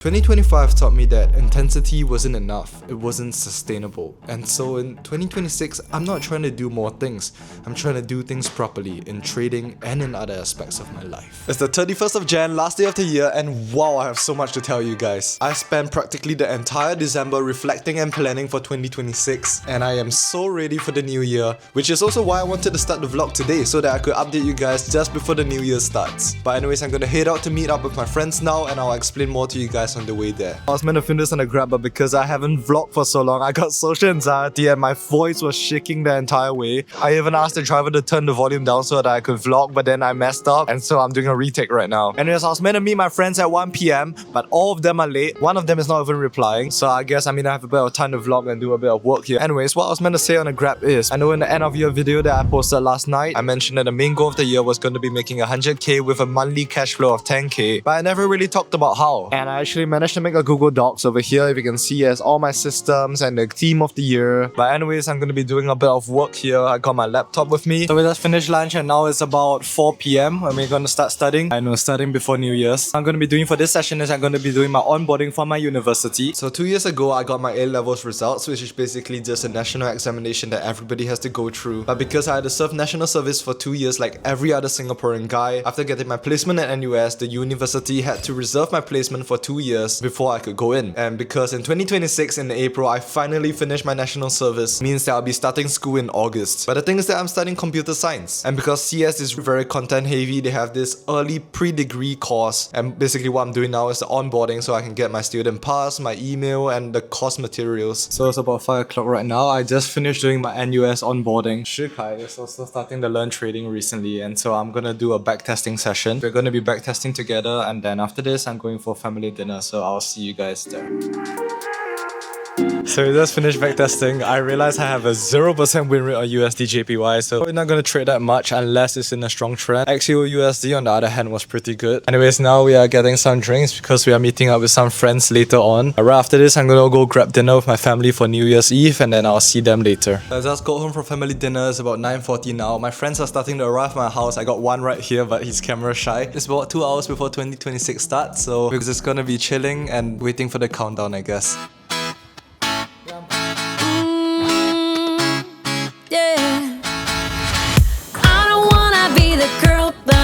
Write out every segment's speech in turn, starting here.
2025 taught me that intensity wasn't enough, it wasn't sustainable. And so in 2026, I'm not trying to do more things, I'm trying to do things properly in trading and in other aspects of my life. It's the 31st of Jan, last day of the year, and wow, I have so much to tell you guys. I spent practically the entire December reflecting and planning for 2026, and I am so ready for the new year, which is also why I wanted to start the vlog today, so that I could update you guys just before the new year starts. But anyways, I'm gonna head out to meet up with my friends now, and I'll explain more to you guys on the way there. I was meant to film this on a Grab, but because I haven't vlogged for so long, I got social anxiety and my voice was shaking the entire way. I even asked the driver to turn the volume down so that I could vlog, but then I messed up, and so I'm doing a retake right now. Anyways, I was meant to meet my friends at 1 PM, but all of them are late. One of them is not even replying, so I guess I have a bit of time to vlog and do a bit of work here. Anyways, what I was meant to say on a Grab is, I know in the end of year video that I posted last night, I mentioned that the main goal of the year was going to be making 100k with a monthly cash flow of 10k, but I never really talked about how. And I actually managed to make a Google Docs over here, if you can see, as all my systems and the theme of the year. But anyways, I'm going to be doing a bit of work here. I got my laptop with me. So we just finished lunch and now it's about 4 PM and we're going to start studying. I know, studying before New Year's. I'm going to be doing for this session is I'm going to be doing my onboarding for my university. So 2 years ago, I got my A-levels results, which is basically just a national examination that everybody has to go through. But because I had to serve national service for 2 years like every other Singaporean guy, after getting my placement at NUS, the university had to reserve my placement for 2 years before I could go in. And because in 2026 in April, I finally finished my national service, means that I'll be starting school in August. But the thing is that I'm studying computer science. And because CS is very content heavy, they have this early pre-degree course. And basically what I'm doing now is the onboarding so I can get my student pass, my email, and the course materials. So it's about 5 o'clock right now. I just finished doing my NUS onboarding. Shikai is also starting to learn trading recently, and so I'm gonna do a backtesting session. We're gonna be backtesting together, and then after this, I'm going for family dinner, so I'll see you guys there. So we just finished backtesting. I realized I have a 0% win rate on USD JPY, so we're not going to trade that much unless it's in a strong trend. XEO USD on the other hand was pretty good. Anyways, now we are getting some drinks because we are meeting up with some friends later on. Right after this, I'm going to go grab dinner with my family for New Year's Eve, and then I'll see them later. I just got home from family dinner. It's about 9:40 now. My friends are starting to arrive at my house. I got one right here, but he's camera shy. It's about 2 hours before 2026 starts, so we're just going to be chilling and waiting for the countdown, I guess.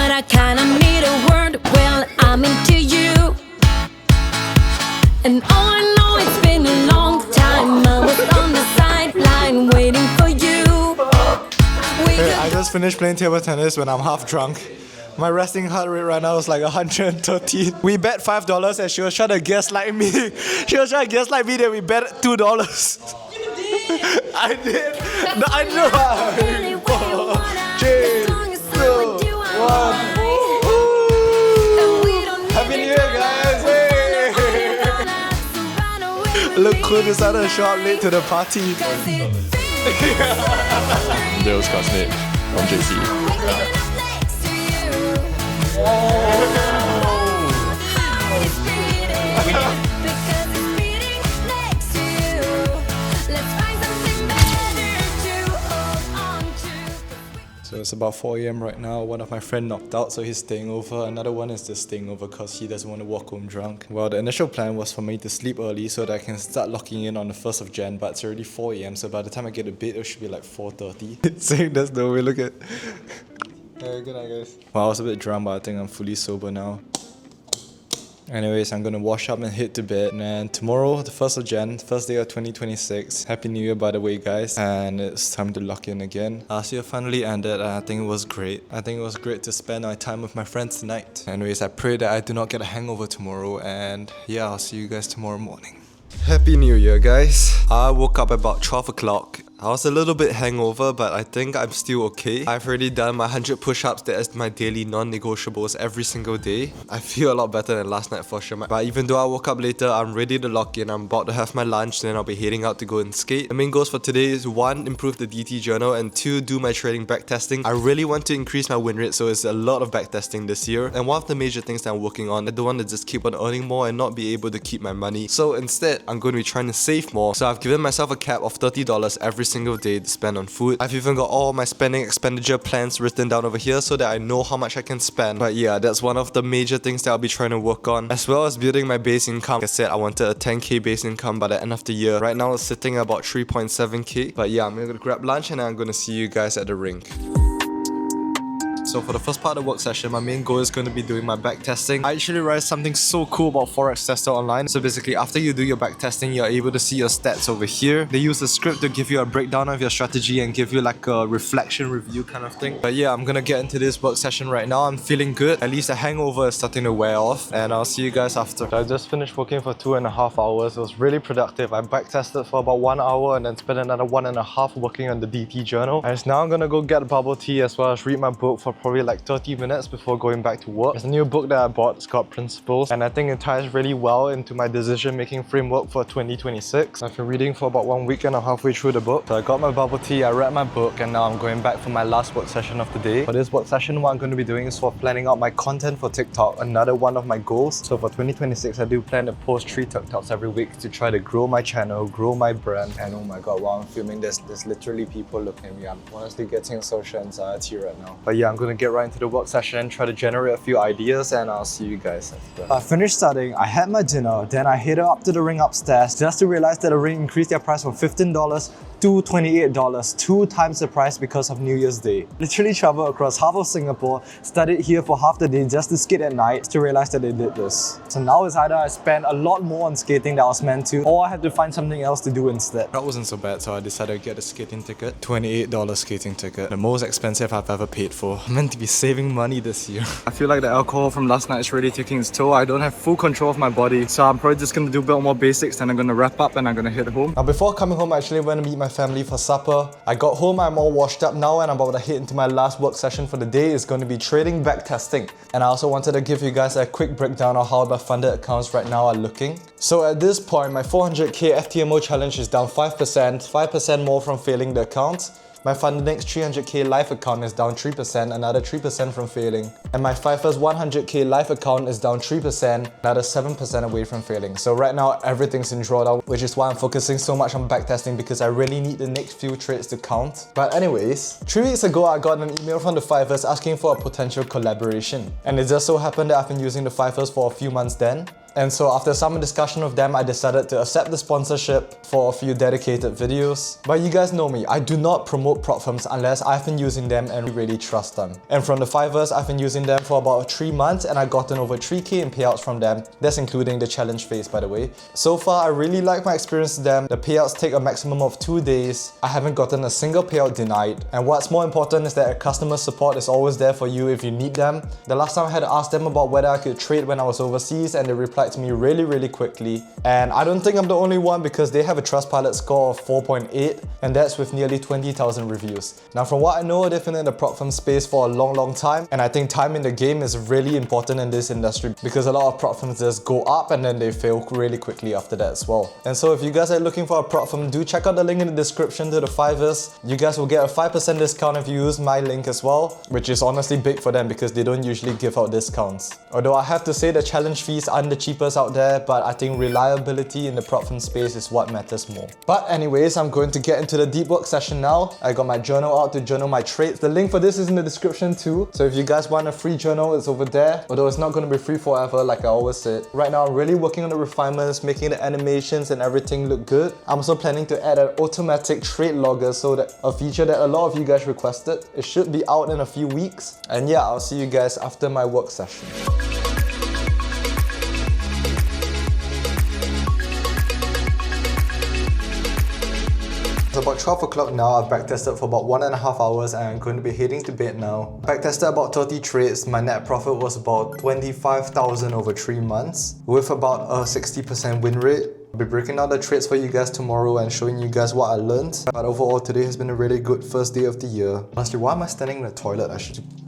I kinda need a word, well, I'm into you. And all I know, it's been a long time. I was on the sideline waiting for you. Hey, I just finished playing table tennis when I'm half drunk. My resting heart rate right now is like 113. We bet $5 and she was trying to gaslight me. She was trying to gaslight me that we bet $2. I did. No, I know. 4, 3, 2, 1. Happy New Year, guys! Hey! Look cool, decided to show up late to the party. Dale's classmate from JC. So it's about 4 AM right now. One of my friends knocked out, so he's staying over. Another one is just staying over because he doesn't want to walk home drunk. Well, the initial plan was for me to sleep early so that I can start locking in on the 1st of Jan, but it's already 4 AM, so by the time I get to bed, it should be like 4:30. It's saying that's the way, look at... good night, guys. Well, I was a bit drunk, but I think I'm fully sober now. Anyways, I'm gonna wash up and head to bed, and then tomorrow, the 1st of Jan, first day of 2026. Happy New Year, by the way, guys, and it's time to lock in again. Last year finally ended, and I think it was great. I think it was great to spend my time with my friends tonight. Anyways, I pray that I do not get a hangover tomorrow, and yeah, I'll see you guys tomorrow morning. Happy New Year, guys. I woke up about 12 o'clock. I was a little bit hangover, but I think I'm still okay. I've already done my 100 push-ups. That is my daily non-negotiables every single day. I feel a lot better than last night for sure. But even though I woke up later, I'm ready to lock in. I'm about to have my lunch, then I'll be heading out to go and skate. The main goals for today is 1, improve the DT journal, and 2, do my trading backtesting. I really want to increase my win rate, so it's a lot of backtesting this year. And one of the major things that I'm working on, I don't want to just keep on earning more and not be able to keep my money. So instead, I'm going to be trying to save more. So I've given myself a cap of $30 every single day to spend on food. I've even got all my spending expenditure plans written down over here so that I know how much I can spend. But yeah, that's one of the major things that I'll be trying to work on, as well as building my base income. Like I said, I wanted a 10k base income by the end of the year. Right now it's sitting at about 3.7k. But yeah, I'm gonna grab lunch and I'm gonna see you guys at the rink. So for the first part of the work session, my main goal is going to be doing my back testing. I actually realized something so cool about Forex Tester Online. So basically, after you do your back testing, you're able to see your stats over here. They use a script to give you a breakdown of your strategy and give you like a reflection review kind of thing. But yeah, I'm gonna get into this work session right now. I'm feeling good. At least the hangover is starting to wear off, and I'll see you guys after. I just finished working for 2.5 hours. It was really productive. I back tested for about 1 hour and then spent another 1.5 working on the DT journal. And now I'm gonna go get a bubble tea as well as read my book for probably like 30 minutes before going back to work. There's a new book that I bought. It's called Principles, and I think it ties really well into my decision-making framework for 2026. I've been reading for about 1 week and I'm halfway through the book. So I got my bubble tea, I read my book, and now I'm going back for my last work session of the day. For this work session, what I'm going to be doing is for planning out my content for TikTok, another one of my goals. So for 2026, I do plan to post 3 TikToks every week to try to grow my channel, grow my brand. And oh my god, while I'm filming this, there's literally people looking at me. I'm honestly getting social anxiety right now. But yeah, I'm going to get right into the work session, try to generate a few ideas, and I'll see you guys after. I finished studying, I had my dinner, then I headed up to the ring upstairs just to realize that the ring increased their price from $15 to $28, 2 times the price because of New Year's Day. Literally traveled across half of Singapore, studied here for half the day just to skate at night to realize that they did this. So now it's either I spend a lot more on skating that I was meant to, or I have to find something else to do instead. That wasn't so bad, so I decided to get a skating ticket. $28 skating ticket, the most expensive I've ever paid for. I'm meant to be saving money this year. I feel like the alcohol from last night is really taking its toll. I don't have full control of my body, so I'm probably just gonna do a bit more basics, then I'm gonna wrap up and I'm gonna head home. Now before coming home, I actually went to meet my family for supper. I got home, I'm all washed up now, and I'm about to head into my last work session for the day. It's going to be trading back testing. And I also wanted to give you guys a quick breakdown of how my funded accounts right now are looking. So at this point, my 400k FTMO challenge is down 5% more from failing the account. My Fundnext 300k live account is down 3%, another 3% from failing. And my Fifers 100k live account is down 3%, another 7% away from failing. So right now, everything's in drawdown, which is why I'm focusing so much on backtesting, because I really need the next few trades to count. But anyways, 3 weeks ago, I got an email from the Fifers asking for a potential collaboration. And it just so happened that I've been using the Fifers for a few months then. And so after some discussion with them, I decided to accept the sponsorship for a few dedicated videos. But you guys know me, I do not promote prop firms unless I've been using them and really trust them. And from the Fivers, I've been using them for about 3 months and I've gotten over 3k in payouts from them. That's including the challenge phase, by the way. So far, I really like my experience with them. The payouts take a maximum of 2 days. I haven't gotten a single payout denied. And what's more important is that customer support is always there for you if you need them. The last time I had to ask them about whether I could trade when I was overseas, and they replied to me really quickly. And I don't think I'm the only one, because they have a Trustpilot score of 4.8, and that's with nearly 20,000 reviews. Now from what I know, they've been in the prop firm space for a long time, and I think time in the game is really important in this industry, because a lot of prop firms just go up and then they fail really quickly after that as well. And so if you guys are looking for a prop firm, do check out the link in the description to the Fivers. You guys will get a 5% discount if you use my link as well, which is honestly big for them because they don't usually give out discounts. Although I have to say the challenge fees aren't the cheapest out there, but I think reliability in the prop firm space is what matters more. But anyways, I'm going to get into the deep work session now. I got my journal out to journal my trades. The link for this is in the description too. So if you guys want a free journal, it's over there. Although it's not going to be free forever, like I always said. Right now, I'm really working on the refinements, making the animations and everything look good. I'm also planning to add an automatic trade logger, so that a feature that a lot of you guys requested. It should be out in a few weeks. And yeah, I'll see you guys after my work session. It's about 12 o'clock now. I've backtested for about 1.5 hours and I'm going to be heading to bed now. Backtested about 30 trades. My net profit was about 25,000 over 3 months with about a 60% win rate. I'll be breaking down the trades for you guys tomorrow and showing you guys what I learned. But overall, today has been a really good first day of the year. Honestly, why am I standing in the toilet?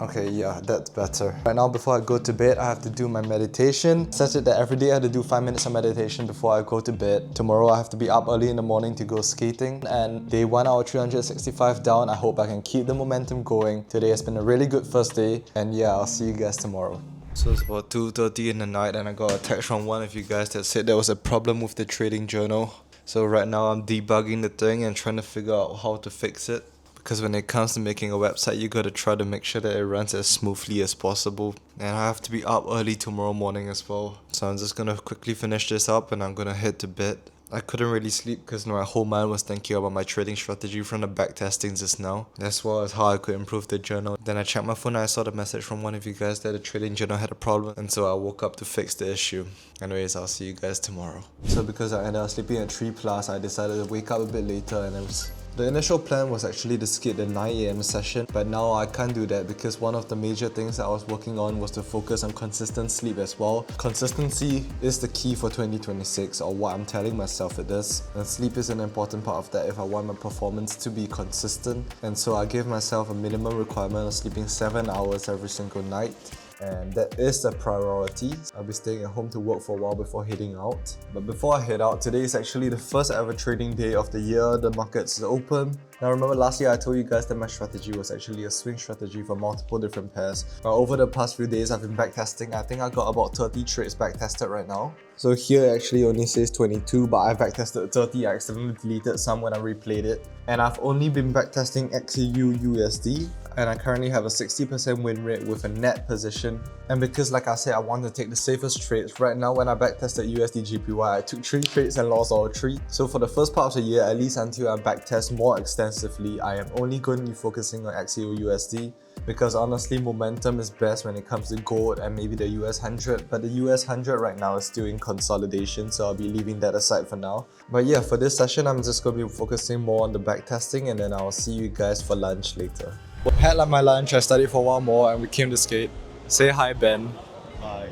Okay, yeah, that's better. Right now, before I go to bed, I have to do my meditation. Set it that every day I have to do 5 minutes of meditation before I go to bed. Tomorrow, I have to be up early in the morning to go skating. And day 1 hour 365 down. I hope I can keep the momentum going. Today has been a really good first day. And yeah, I'll see you guys tomorrow. So it's about 2:30 in the night and I got a text from one of you guys that said there was a problem with the trading journal. So right now I'm debugging the thing and trying to figure out how to fix it. Because when it comes to making a website, you gotta try to make sure that it runs as smoothly as possible. And I have to be up early tomorrow morning as well. So I'm just gonna quickly finish this up and I'm gonna head to bed. I couldn't really sleep because my whole mind was thinking about my trading strategy from the backtesting just now, as well as how I could improve the journal. Then I checked my phone and I saw the message from one of you guys that the trading journal had a problem, and so I woke up to fix the issue. Anyways, I'll see you guys tomorrow. So because I ended up sleeping at 3+, I decided to wake up a bit later, and the initial plan was actually to skip the 9 AM session, but now I can't do that because one of the major things that I was working on was to focus on consistent sleep as well. Consistency is the key for 2026, or what I'm telling myself it is, and sleep is an important part of that if I want my performance to be consistent. And so I gave myself a minimum requirement of sleeping 7 hours every single night. And that is the priority. I'll be staying at home to work for a while before heading out. But before I head out, today is actually the first ever trading day of the year. The markets are open. Now remember last year I told you guys that my strategy was actually a swing strategy for multiple different pairs. But over the past few days I've been backtesting. I think I got about 30 trades backtested right now. So here it actually only says 22, but I backtested 30. I accidentally deleted some when I replayed it. And I've only been backtesting XAU USD. And I currently have a 60% win rate with a net position. And because like I said, I want to take the safest trades, right now when I backtested USD JPY, I took 3 trades and lost all 3. So for the first part of the year, at least until I backtest more extensively, I am only going to be focusing on XAU USD. Because honestly, momentum is best when it comes to gold and maybe the US 100, but the US 100 right now is still in consolidation, so I'll be leaving that aside for now. But yeah, for this session, I'm just going to be focusing more on the backtesting, and then I'll see you guys for lunch later. Had like my lunch, I studied for a while more, and we came to skate. Say hi, Ben. Hi.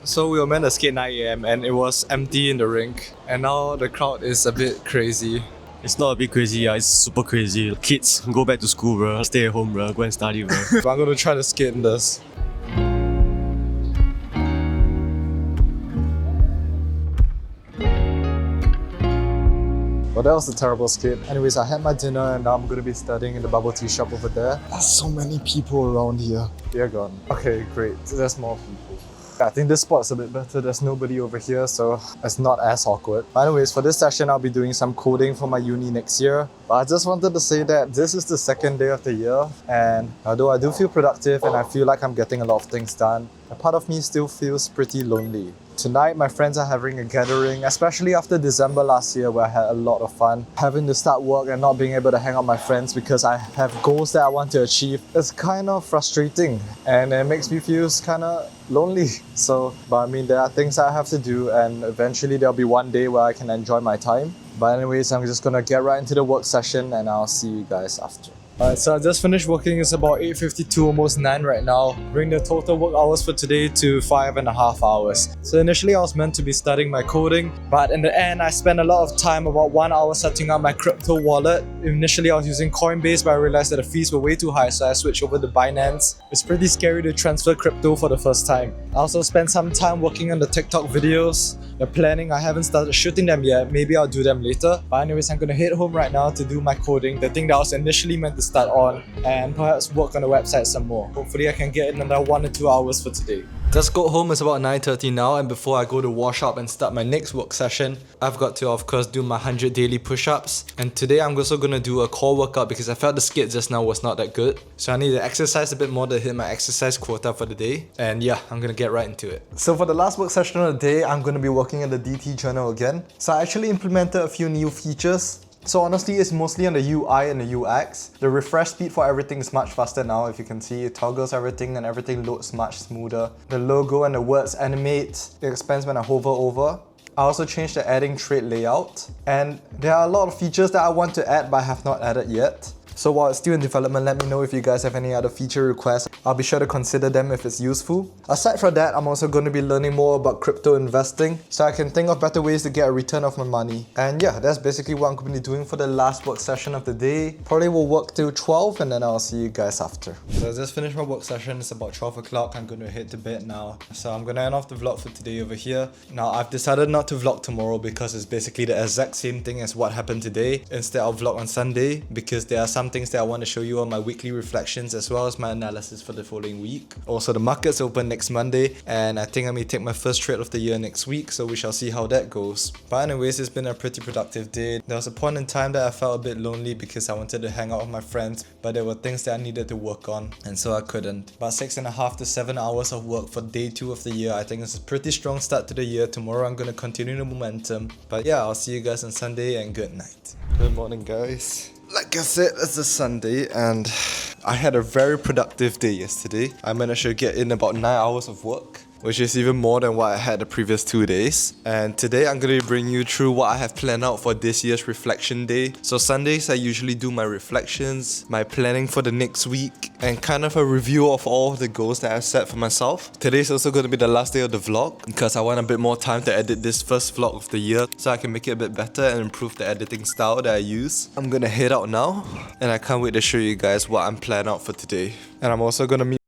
So we were meant to skate 9 AM and it was empty in the rink, and now the crowd is a bit crazy. It's not a bit crazy, it's super crazy. Kids, go back to school, bro. Stay at home, bro. Go and study, bro. But I'm gonna try to skate in this. Well, that was a terrible skate. Anyways, I had my dinner and now I'm gonna be studying in the bubble tea shop over there. There's so many people around here. They're gone. Okay, great. There's more people. I think this spot's a bit better. There's nobody over here, so it's not as awkward. But anyways, for this session, I'll be doing some coding for my uni next year. But I just wanted to say that this is the second day of the year, and although I do feel productive and I feel like I'm getting a lot of things done, a part of me still feels pretty lonely. Tonight, my friends are having a gathering, especially after December last year where I had a lot of fun. Having to start work and not being able to hang out with my friends because I have goals that I want to achieve is kind of frustrating, and it makes me feel kind of lonely. But I mean, there are things I have to do, and eventually there'll be one day where I can enjoy my time. But anyways, I'm just gonna get right into the work session and I'll see you guys after. Alright, so I just finished working. It's about 8:52, almost 9 right now. Bring the total work hours for today to 5.5 hours. So initially I was meant to be studying my coding, but in the end I spent a lot of time, about 1 hour, setting up my crypto wallet. Initially I was using Coinbase, but I realized that the fees were way too high, so I switched over to Binance. It's pretty scary to transfer crypto for the first time. I also spent some time working on the TikTok videos. The planning, I haven't started shooting them yet. Maybe I'll do them later. But anyways, I'm gonna head home right now to do my coding, the thing that I was initially meant to start on, and perhaps work on the website some more. Hopefully I can get in another 1 or 2 hours for today. Just got home, it's about 9:30 now, and before I go to wash up and start my next work session, I've got to of course do my 100 daily push-ups. And today I'm also gonna do a core workout because I felt the skate just now was not that good. So I need to exercise a bit more to hit my exercise quota for the day. And yeah, I'm gonna get right into it. So for the last work session of the day, I'm gonna be working in the DT journal again. So I actually implemented a few new features. So honestly, it's mostly on the UI and the UX. The refresh speed for everything is much faster now. If you can see, it toggles everything and everything loads much smoother. The logo and the words animate. It expands when I hover over. I also changed the adding trade layout. And there are a lot of features that I want to add but I have not added yet. So while it's still in development, let me know if you guys have any other feature requests. I'll be sure to consider them if it's useful. Aside from that, I'm also going to be learning more about crypto investing so I can think of better ways to get a return of my money. And yeah, that's basically what I'm going to be doing for the last work session of the day. Probably will work till 12 and then I'll see you guys after. So I just finished my work session. It's about 12 o'clock. I'm going to head to bed now. So I'm going to end off the vlog for today over here. Now I've decided not to vlog tomorrow because it's basically the exact same thing as what happened today. Instead I'll vlog on Sunday because there are some some things that I want to show you on my weekly reflections as well as my analysis for the following week. Also, the markets open next Monday, and I think I may take my first trade of the year next week, so we shall see how that goes. But anyways, it's been a pretty productive day. There was a point in time that I felt a bit lonely because I wanted to hang out with my friends, but there were things that I needed to work on, and so I couldn't. About 6.5 to 7 hours of work for day 2 of the year. I think it's a pretty strong start to the year. Tomorrow I'm going to continue the momentum. But yeah, I'll see you guys on Sunday, and good night. Good morning, guys. Like I said, it's a Sunday and I had a very productive day yesterday. I managed to get in about 9 hours of work, which is even more than what I had the previous 2 days. And today I'm going to bring you through what I have planned out for this year's reflection day. So Sundays I usually do my reflections, my planning for the next week, and kind of a review of all of the goals that I've set for myself. Today's also going to be the last day of the vlog because I want a bit more time to edit this first vlog of the year so I can make it a bit better and improve the editing style that I use. I'm going to head out now and I can't wait to show you guys what I'm planning out for today. And I'm also going to meet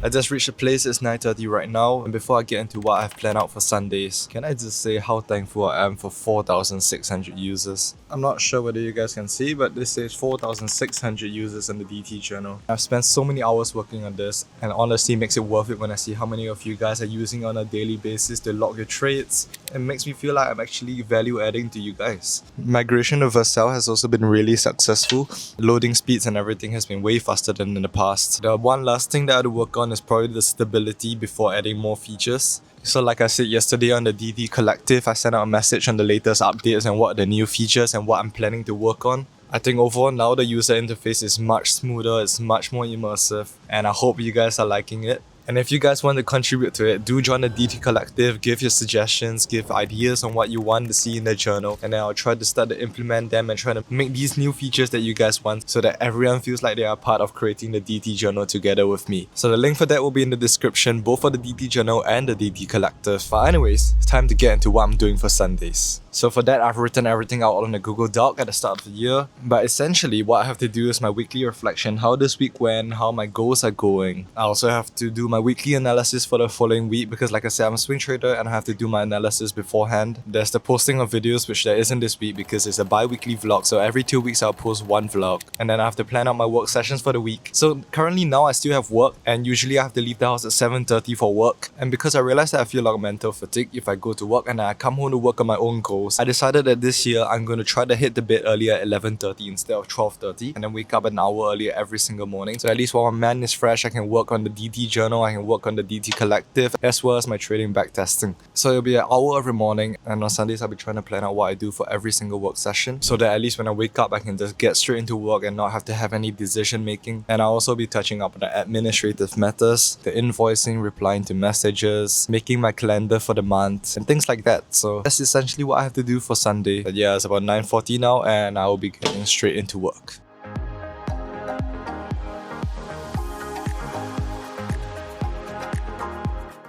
I just reached the place, it's 9:30 right now, and before I get into what I've planned out for Sundays, can I just say how thankful I am for 4,600 users. I'm not sure whether you guys can see, but this says 4,600 users in the DT journal. I've spent so many hours working on this, and honestly makes it worth it when I see how many of you guys are using it on a daily basis to log your trades. It makes me feel like I'm actually value adding to you guys. Migration to Vercel has also been really successful. Loading speeds and everything has been way faster than in the past. The one last thing that I had to work on is probably the stability before adding more features. So like I said yesterday on the DT Collective, I sent out a message on the latest updates and what are the new features and what I'm planning to work on. I think overall now the user interface is much smoother, it's much more immersive, and I hope you guys are liking it. And if you guys want to contribute to it, do join the DT Collective, give your suggestions, give ideas on what you want to see in the journal, and then I'll try to start to implement them and try to make these new features that you guys want so that everyone feels like they are part of creating the DT journal together with me. So the link for that will be in the description, both for the DT journal and the DT Collective. But anyways, it's time to get into what I'm doing for Sundays. So for that, I've written everything out on a Google Doc at the start of the year. But essentially, what I have to do is my weekly reflection, how this week went, how my goals are going. I also have to do my weekly analysis for the following week because like I said, I'm a swing trader and I have to do my analysis beforehand. There's the posting of videos, which there isn't this week because it's a bi-weekly vlog. So every 2 weeks I'll post one vlog. And then I have to plan out my work sessions for the week. So currently now I still have work and usually I have to leave the house at 7:30 for work. And because I realized that I feel like mental fatigue if I go to work and then I come home to work on my own goals, I decided that this year I'm going to try to hit the bed earlier at 11:30 instead of 12:30 and then wake up an hour earlier every single morning. So at least while my mind is fresh, I can work on the DT journal, I can work on the DT Collective as well as my trading back testing. So it'll be an hour every morning, and on Sundays I'll be trying to plan out what I do for every single work session so that at least when I wake up I can just get straight into work and not have to have any decision making. And I'll also be touching up on the administrative matters, the invoicing, replying to messages, making my calendar for the month and things like that. So that's essentially what I have to do for Sunday. But yeah, it's about 9:40 now and I will be getting straight into work.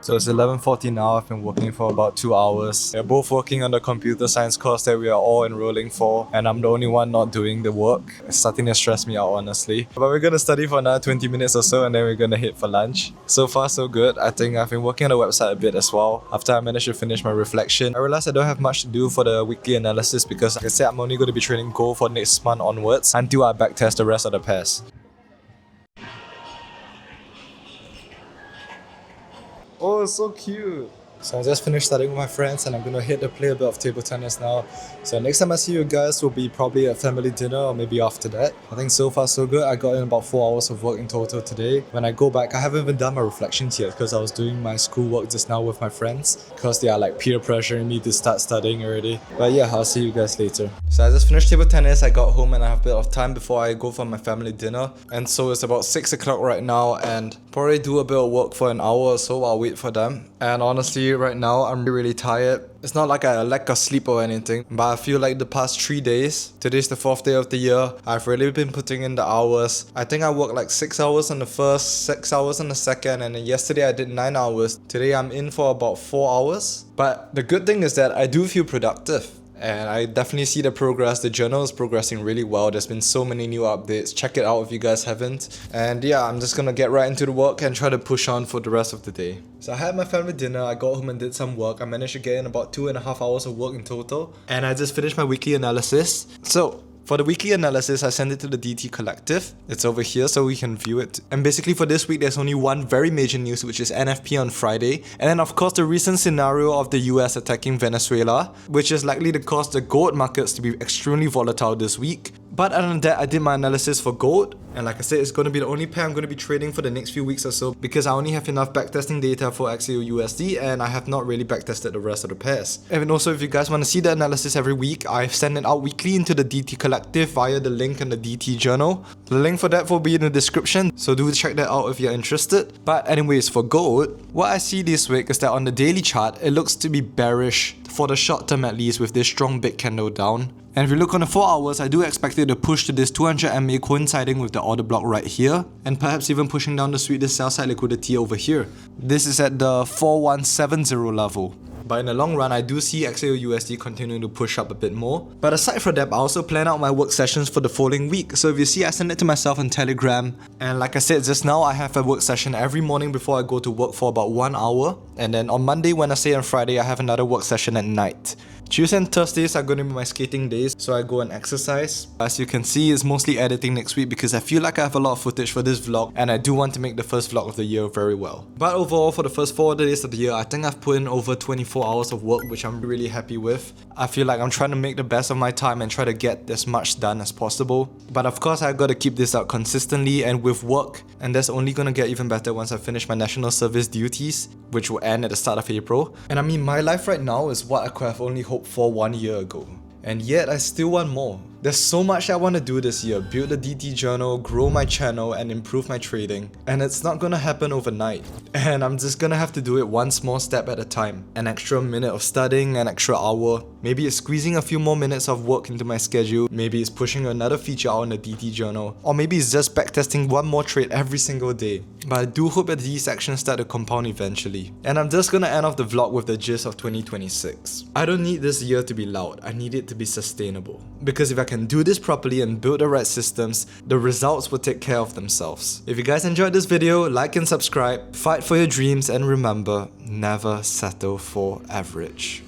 So it's 11:40 now, I've been working for about 2 hours. We're both working on the computer science course that we are all enrolling for, and I'm the only one not doing the work. It's starting to stress me out, honestly. But we're gonna study for another 20 minutes or so and then we're gonna hit for lunch. So far so good. I think I've been working on the website a bit as well. After I managed to finish my reflection, I realized I don't have much to do for the weekly analysis because like I said, I'm only going to be trading gold for next month onwards until I backtest the rest of the pairs. Oh, it's so cute. So I just finished studying with my friends and I'm gonna hit to play a bit of table tennis now. So next time I see you guys will be probably at family dinner or maybe after that. I think so far so good. I got in about 4 hours of work in total today. When I go back, I haven't even done my reflections yet because I was doing my schoolwork just now with my friends because they are like peer pressuring me to start studying already. But yeah, I'll see you guys later. So I just finished table tennis. I got home and I have a bit of time before I go for my family dinner. And so it's about 6 o'clock right now and probably do a bit of work for an hour or so while I wait for them. And honestly, right now I'm really tired. It's not like I lack of sleep or anything, but I feel like the past 3 days, today's the 4th day of the year, I've really been putting in the hours. I think I worked like 6 hours on the first, 6 hours on the second, and then yesterday I did 9 hours. Today I'm in for about 4 hours. But the good thing is that I do feel productive. And I definitely see the progress. The journal is progressing really well. There's been so many new updates. Check it out if you guys haven't. And yeah, I'm just gonna get right into the work and try to push on for the rest of the day. So I had my family dinner. I got home and did some work. I managed to get in about 2.5 hours of work in total. And I just finished my weekly analysis. So For the weekly analysis, I send it to the DT Collective. It's over here so we can view it. And basically for this week, there's only one very major news, which is NFP on Friday. And then of course the recent scenario of the US attacking Venezuela, which is likely to cause the gold markets to be extremely volatile this week. But other than that, I did my analysis for gold, and like I said, it's going to be the only pair I'm going to be trading for the next few weeks or so because I only have enough backtesting data for XAUUSD and I have not really backtested the rest of the pairs. And also, if you guys want to see the analysis every week, I send it out weekly into the DT Collective via the link in the DT Journal. The link for that will be in the description, so do check that out if you're interested. But anyways, for gold, what I see this week is that on the daily chart, it looks to be bearish for the short term at least with this strong big candle down. And if you look on the 4 hours, I do expect it to push to this 200 MA coinciding with the order block right here, and perhaps even pushing down the sweetest sell side liquidity over here. This is at the 4170 level. But in the long run, I do see XAUUSD continuing to push up a bit more. But aside from that, I also plan out my work sessions for the following week. So if you see, I send it to myself on Telegram. And like I said just now, I have a work session every morning before I go to work for about 1 hour. And then on Monday, Wednesday and Friday, I have another work session at night. Tuesday and Thursdays are going to be my skating days, so I go and exercise. As you can see, it's mostly editing next week because I feel like I have a lot of footage for this vlog and I do want to make the first vlog of the year very well. But overall, for the first 4 days of the year, I think I've put in over 24 hours of work, which I'm really happy with. I feel like I'm trying to make the best of my time and try to get as much done as possible. But of course, I gotta keep this up consistently and with work, and that's only gonna get even better once I finish my national service duties, which will end at the start of April. And I mean, my life right now is what I could have only hoped for 1 year ago. And yet, I still want more. There's so much I want to do this year, build the DT journal, grow my channel and improve my trading. And it's not gonna happen overnight. And I'm just gonna have to do it one small step at a time. An extra minute of studying, an extra hour. Maybe it's squeezing a few more minutes of work into my schedule. Maybe it's pushing another feature out in the DT journal. Or maybe it's just backtesting one more trade every single day. But I do hope that these actions start to compound eventually. And I'm just gonna end off the vlog with the gist of 2026. I don't need this year to be loud, I need it to be sustainable. Because if I can do this properly and build the right systems, the results will take care of themselves. If you guys enjoyed this video, like and subscribe, fight for your dreams, and remember, never settle for average.